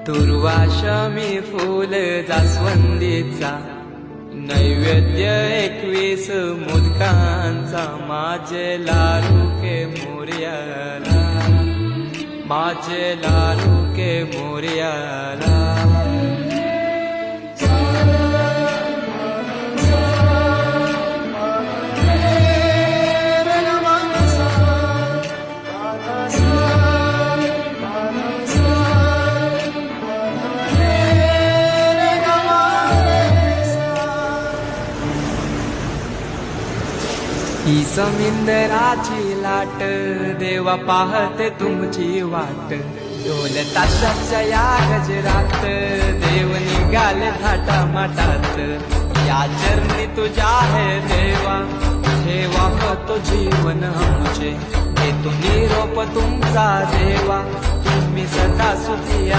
दुर्वाशमी फूल जास्वंदीचा नैवेद्य 21 मोदकांचा माझे लाडू के मोरयाला, माझे लाडू के मोरयाला. ही समिंदराची लाट देवा पाहते तुमची वाट. ढोल ताशाच्या या गजरात देव निघाले थाटामाटात. या चरणी तुझ्या है देवा ठेवा तो जीवन आमचे. घेतो निरोप तुमचा देवा तुम्ही सदा सुखी